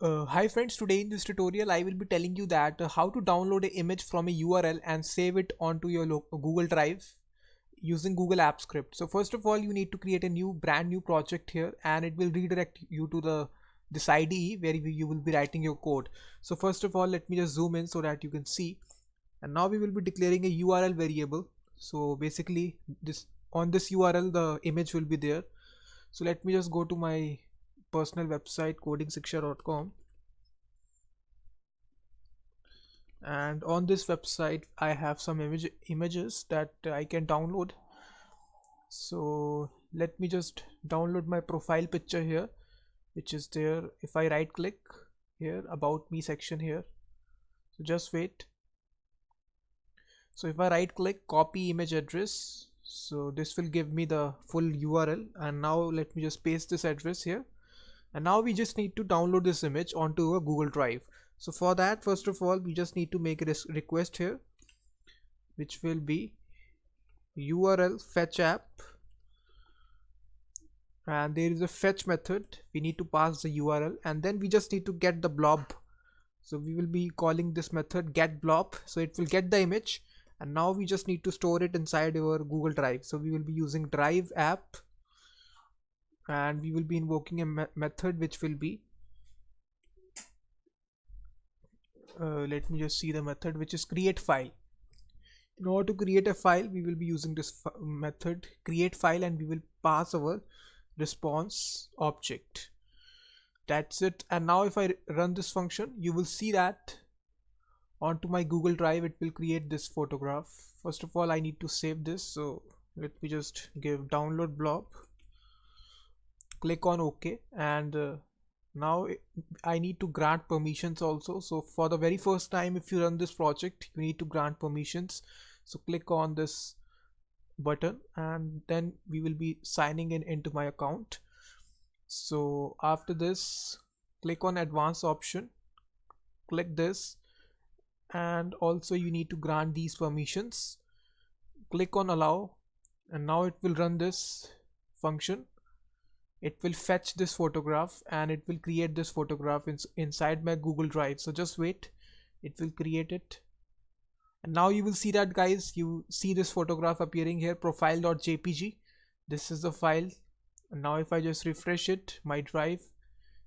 Hi friends, today in this tutorial I will be telling you that how to download an image from a URL and save it onto your Google Drive using Google Apps Script. So first of all, you need to create a brand new project here, and it will redirect you to this IDE where you will be writing your code. So first of all, let me just zoom in so that you can see. And now we will be declaring a URL variable. So basically on this URL the image will be there. So let me just go to my personal website codingshiksha.com, and on this website I have some images that I can download. So let me just download my profile picture here, which is there. If I right click here, about me section here, so just wait. So if I right click copy image address, so this will give me the full URL, and now let me just paste this address here. And now we just need to download this image onto a Google Drive. So for that, first of all, we just need to make a request here, which will be URL fetch app, and there is a fetch method. We need to pass the URL, and then we just need to get the blob. So we will be calling this method get blob, so it will get the image, and now we just need to store it inside our Google Drive. So we will be using drive app, and we will be invoking a method which will be let me just see the method, which is create file. In order to create a file, we will be using this method create file, and we will pass our response object. That's it. And now if I run this function, you will see that onto my Google Drive it will create this photograph. First of all, I need to save this, so let me just give download blob, click on OK, and now I need to grant permissions also. So for the very first time, if you run this project, you need to grant permissions. So click on this button, and then we will be signing in into my account. So after this, click on advanced option, click this, and also you need to grant these permissions. Click on allow, and now it will run this function. It will fetch this photograph, and it will create this photograph inside my Google Drive. So just wait, it will create it. And now you will see that, guys, you see this photograph appearing here, profile.jpg. This is the file. And now if I just refresh it, my drive,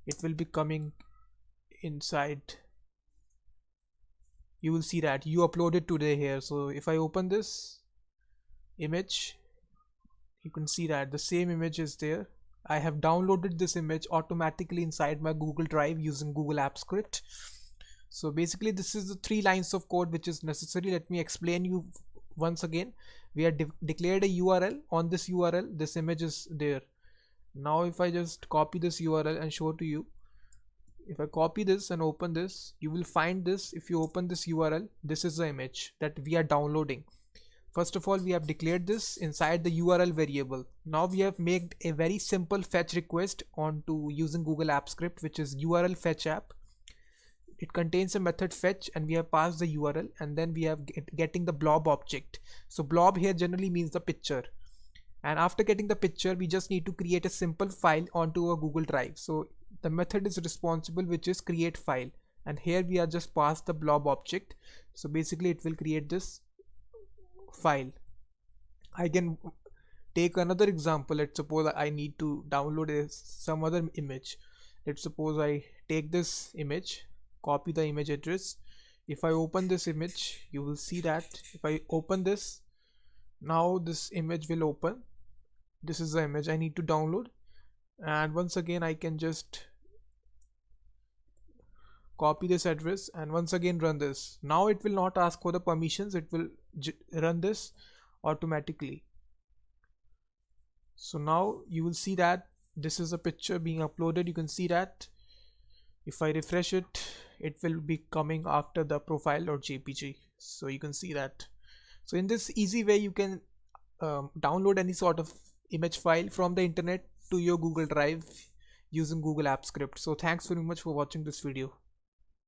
it will be coming inside. You will see that you uploaded today here. So if I open this image, you can see that the same image is there. I have downloaded this image automatically inside my Google Drive using Google Apps Script. So basically this is the 3 lines of code which is necessary. Let me explain you once again. We have declared a URL. On this URL, this image is there. Now if I just copy this URL and show to you, if I copy this and open this, you will find this. If you open this URL, this is the image that we are downloading. First of all, we have declared this inside the URL variable. Now we have made a very simple fetch request onto using Google Apps Script, which is URL fetch app. It contains a method fetch, and we have passed the URL, and then we have getting the blob object. So blob here generally means the picture. And after getting the picture, we just need to create a simple file onto a Google Drive. So the method is responsible, which is create file, and here we are just passed the blob object. So basically it will create this file. I can take another example. Let's suppose I need to download some other image. Let's suppose I take this image, copy the image address. If I open this image, you will see that if I open this, now this image will open. This is the image I need to download, and once again I can just copy this address and once again run this. Now it will not ask for the permissions, it will run this automatically. So now you will see that this is a picture being uploaded. You can see that if I refresh it, it will be coming after the profile.jpg. So you can see that. So in this easy way, you can download any sort of image file from the internet to your Google Drive using Google Apps Script. So thanks very much for watching this video.